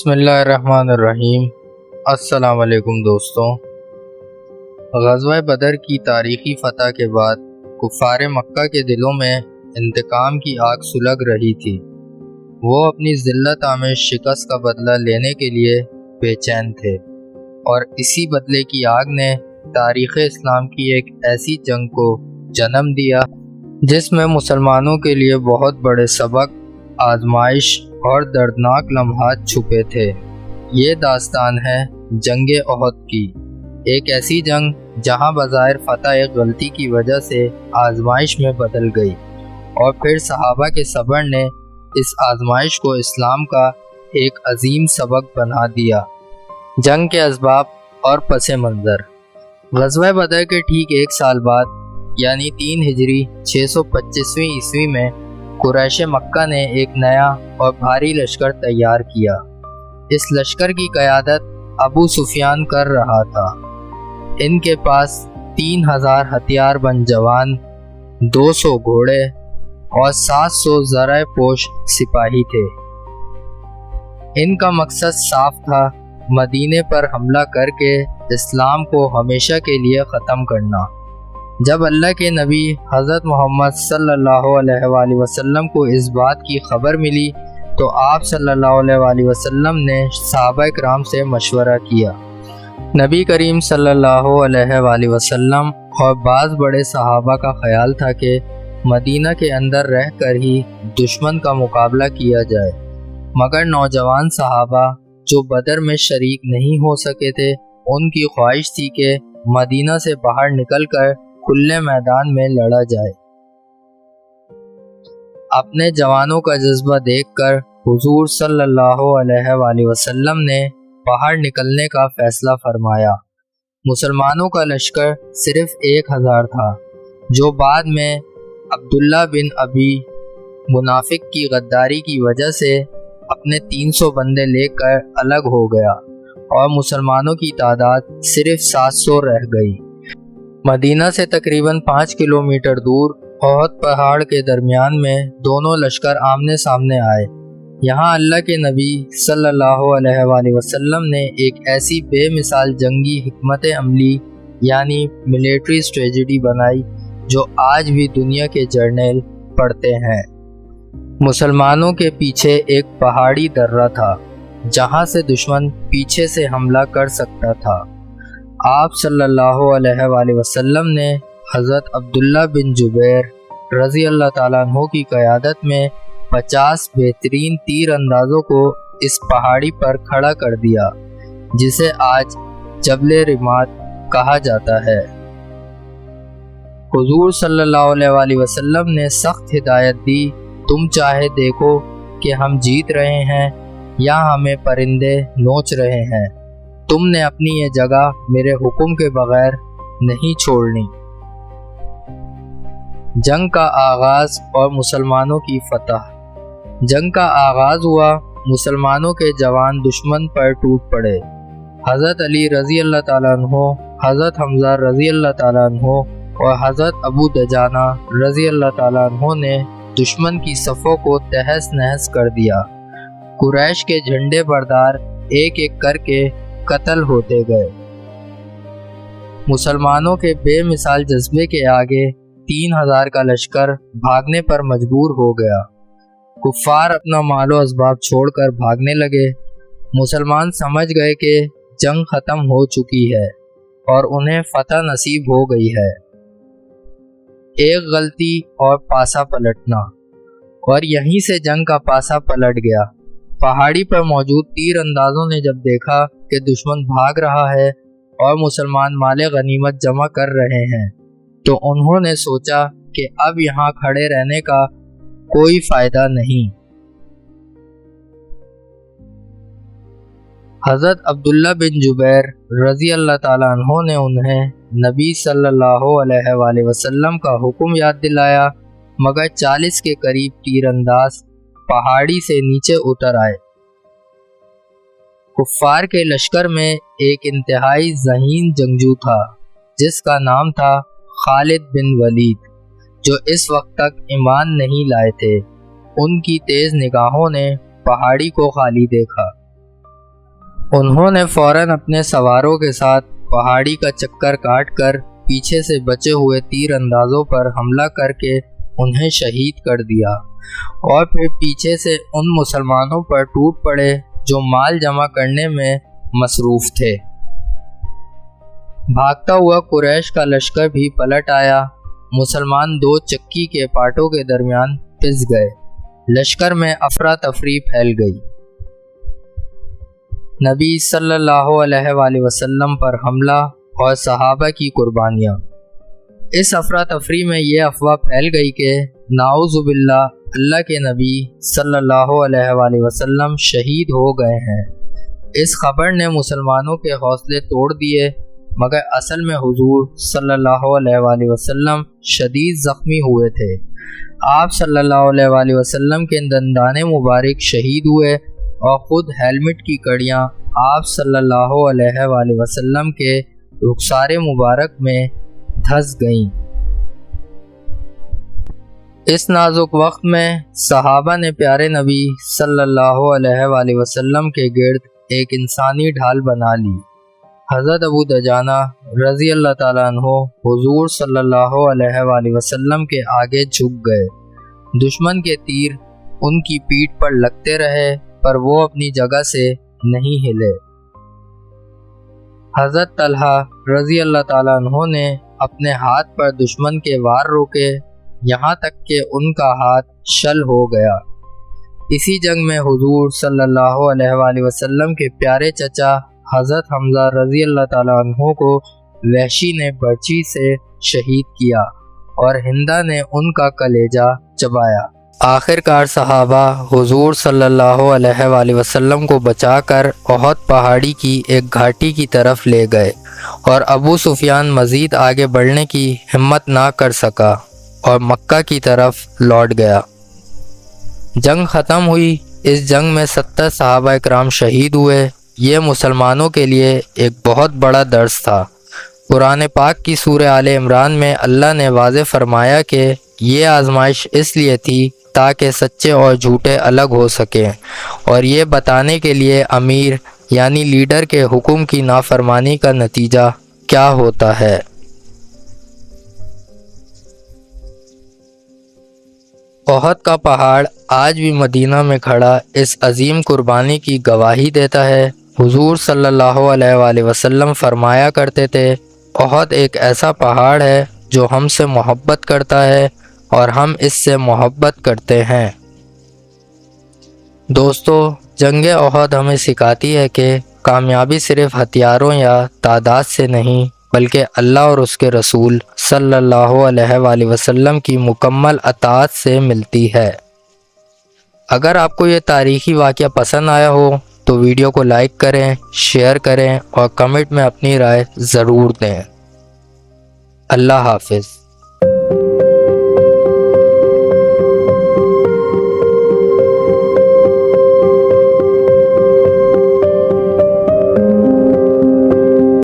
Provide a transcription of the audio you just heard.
بسم اللہ الرحمن الرحیم۔ السلام علیکم دوستوں۔ غزوہ بدر کی تاریخی فتح کے بعد کفار مکہ کے دلوں میں انتقام کی آگ سلگ رہی تھی۔ وہ اپنی ذلت آمیز شکست کا بدلہ لینے کے لیے بے چین تھے، اور اسی بدلے کی آگ نے تاریخ اسلام کی ایک ایسی جنگ کو جنم دیا جس میں مسلمانوں کے لیے بہت بڑے سبق، آزمائش اور دردناک لمحات چھپے تھے۔ یہ داستان ہے جنگ احد کی، ایک ایسی جنگ جہاں بظاہر فتح ایک غلطی کی وجہ سے آزمائش میں بدل گئی، اور پھر صحابہ کے صبر نے اس آزمائش کو اسلام کا ایک عظیم سبق بنا دیا۔ جنگ کے اسباب اور پس منظر۔ غزوہ بدر کے ٹھیک ایک سال بعد یعنی 3 ہجری 625 عیسوی میں قریش مکہ نے ایک نیا اور بھاری لشکر تیار کیا۔ اس لشکر کی قیادت ابو سفیان کر رہا تھا۔ ان کے پاس 3000 ہتھیار بند جوان، 200 گھوڑے اور 700 زرہ پوش سپاہی تھے۔ ان کا مقصد صاف تھا، مدینے پر حملہ کر کے اسلام کو ہمیشہ کے لیے ختم کرنا۔ جب اللہ کے نبی حضرت محمد صلی اللہ علیہ وآلہ وسلم کو اس بات کی خبر ملی تو آپ صلی اللہ علیہ وآلہ وسلم نے صحابہ کرام سے مشورہ کیا۔ نبی کریم صلی اللہ علیہ وآلہ وسلم اور بعض بڑے صحابہ کا خیال تھا کہ مدینہ کے اندر رہ کر ہی دشمن کا مقابلہ کیا جائے، مگر نوجوان صحابہ جو بدر میں شریک نہیں ہو سکے تھے، ان کی خواہش تھی کہ مدینہ سے باہر نکل کر کھلے میدان میں لڑا جائے۔ اپنے جوانوں کا جذبہ دیکھ کر حضور صلی اللہ علیہ وآلہ وسلم نے باہر نکلنے کا فیصلہ فرمایا۔ مسلمانوں کا لشکر صرف 1000 تھا، جو بعد میں عبداللہ بن ابی منافق کی غداری کی وجہ سے اپنے 300 بندے لے کر الگ ہو گیا، اور مسلمانوں کی تعداد صرف 700 رہ گئی۔ مدینہ سے تقریباً 5 کلومیٹر دور احد پہاڑ کے درمیان میں دونوں لشکر آمنے سامنے آئے۔ یہاں اللہ کے نبی صلی اللہ علیہ وآلہ وسلم نے ایک ایسی بے مثال جنگی حکمت عملی یعنی ملیٹری اسٹریٹجی بنائی جو آج بھی دنیا کے جرنیل پڑھتے ہیں۔ مسلمانوں کے پیچھے ایک پہاڑی درہ تھا جہاں سے دشمن پیچھے سے حملہ کر سکتا تھا۔ آپ صلی اللہ علیہ وآلہ وسلم نے حضرت عبداللہ بن جبیر رضی اللہ تعالیٰ عنہ کی قیادت میں 50 بہترین تیر اندازوں کو اس پہاڑی پر کھڑا کر دیا، جسے آج جبل رمات کہا جاتا ہے۔ حضور صلی اللہ علیہ وآلہ وسلم نے سخت ہدایت دی، تم چاہے دیکھو کہ ہم جیت رہے ہیں یا ہمیں پرندے نوچ رہے ہیں، تم نے اپنی یہ جگہ میرے حکم کے بغیر نہیں چھوڑنی۔ جنگ کا آغاز اور مسلمانوں کی فتح۔ جنگ کا آغاز ہوا، مسلمانوں کے جوان دشمن پر ٹوٹ پڑے۔ حضرت علی رضی اللہ تعالیٰ عنہ، حضرت حمزہ رضی اللہ تعالیٰ عنہ اور حضرت ابو دجانہ رضی اللہ تعالیٰ عنہ نے دشمن کی صفوں کو تہس نہس کر دیا۔ قریش کے جھنڈے بردار ایک ایک کر کے قتل ہوتے گئے۔ مسلمانوں کے بے مثال جذبے کے آگے 3000 کا لشکر بھاگنے پر مجبور ہو گیا۔ کفار اپنا مال و اسباب چھوڑ کر بھاگنے لگے۔ مسلمان سمجھ گئے کہ جنگ ختم ہو چکی ہے اور انہیں فتح نصیب ہو گئی ہے۔ ایک غلطی اور پاسا پلٹنا، اور یہیں سے جنگ کا پاسا پلٹ گیا۔ پہاڑی پر موجود تیر اندازوں نے جب دیکھا کہ دشمن بھاگ رہا ہے اور مسلمان مال غنیمت جمع کر رہے ہیں، تو انہوں نے سوچا کہ اب یہاں کھڑے رہنے کا کوئی فائدہ نہیں۔ حضرت عبداللہ بن جبیر رضی اللہ تعالیٰ عنہ نے انہیں نبی صلی اللہ علیہ وآلہ وسلم کا حکم یاد دلایا، مگر 40 کے قریب تیر انداز پہاڑی سے نیچے اتر آئے۔ کفار کے لشکر میں ایک انتہائی ذہین جنگجو تھا جس کا نام تھا خالد بن ولید، جو اس وقت تک ایمان نہیں لائے تھے۔ ان کی تیز نگاہوں نے پہاڑی کو خالی دیکھا۔ انہوں نے فوراً اپنے سواروں کے ساتھ پہاڑی کا چکر کاٹ کر پیچھے سے بچے ہوئے تیر اندازوں پر حملہ کر کے انہیں شہید کر دیا اور پھر پیچھے سے ان مسلمانوں پر ٹوٹ پڑے جو مال جمع کرنے میں مصروف تھے۔ بھاگتا ہوا قریش کا لشکر بھی پلٹ آیا۔ مسلمان دو چکی کے پاٹوں کے درمیان پس گئے۔ لشکر میں افراتفری پھیل گئی۔ نبی صلی اللہ علیہ وآلہ وسلم پر حملہ اور صحابہ کی قربانیاں۔ اس افراتفری میں یہ افواہ پھیل گئی کہ نعوذ باللہ اللہ کے نبی صلی اللہ علیہ وآلہ وسلم شہید ہو گئے ہیں۔ اس خبر نے مسلمانوں کے حوصلے توڑ دیے، مگر اصل میں حضور صلی اللہ علیہ وآلہ وسلم شدید زخمی ہوئے تھے۔ آپ صلی اللہ علیہ وآلہ وسلم کے دندان مبارک شہید ہوئے اور خود ہیلمٹ کی کڑیاں آپ صلی اللہ علیہ وآلہ وسلم کے رخسار مبارک میں دھس گئیں۔ اس نازک وقت میں صحابہ نے پیارے نبی صلی اللہ علیہ وآلہ وسلم کے گرد ایک انسانی ڈھال بنا لی۔ حضرت ابو دجانہ رضی اللہ تعالیٰ عنہ حضور صلی اللہ علیہ وآلہ وسلم کے آگے جھک گئے۔ دشمن کے تیر ان کی پیٹھ پر لگتے رہے پر وہ اپنی جگہ سے نہیں ہلے۔ حضرت طلحہ رضی اللہ تعالیٰ عنہ نے اپنے ہاتھ پر دشمن کے وار روکے، یہاں تک کہ ان کا ہاتھ شل ہو گیا۔ اسی جنگ میں حضور صلی اللہ علیہ وآلہ وسلم کے پیارے چچا حضرت حمزہ رضی اللہ تعالیٰ عنہ کو وحشی نے برچی سے شہید کیا اور ہندہ نے ان کا کلیجہ چبایا۔ آخر کار صحابہ حضور صلی اللہ علیہ وآلہ وسلم کو بچا کر احد پہاڑی کی ایک گھاٹی کی طرف لے گئے اور ابو سفیان مزید آگے بڑھنے کی ہمت نہ کر سکا اور مکہ کی طرف لوٹ گیا۔ جنگ ختم ہوئی۔ اس جنگ میں 70 صحابہ اکرام شہید ہوئے۔ یہ مسلمانوں کے لیے ایک بہت بڑا درس تھا۔ قرآن پاک کی سورہ آل عمران میں اللہ نے واضح فرمایا کہ یہ آزمائش اس لیے تھی تاکہ سچے اور جھوٹے الگ ہو سکیں، اور یہ بتانے کے لیے امیر یعنی لیڈر کے حکم کی نافرمانی کا نتیجہ کیا ہوتا ہے۔ احد کا پہاڑ آج بھی مدینہ میں کھڑا اس عظیم قربانی کی گواہی دیتا ہے۔ حضور صلی اللہ علیہ وآلہ وسلم فرمایا کرتے تھے، احد ایک ایسا پہاڑ ہے جو ہم سے محبت کرتا ہے اور ہم اس سے محبت کرتے ہیں۔ دوستو، جنگ احد ہمیں سکھاتی ہے کہ کامیابی صرف ہتھیاروں یا تعداد سے نہیں بلکہ اللہ اور اس کے رسول صلی اللہ علیہ وآلہ وسلم کی مکمل اطاعت سے ملتی ہے۔ اگر آپ کو یہ تاریخی واقعہ پسند آیا ہو تو ویڈیو کو لائک کریں، شیئر کریں اور کمنٹ میں اپنی رائے ضرور دیں۔ اللہ حافظ۔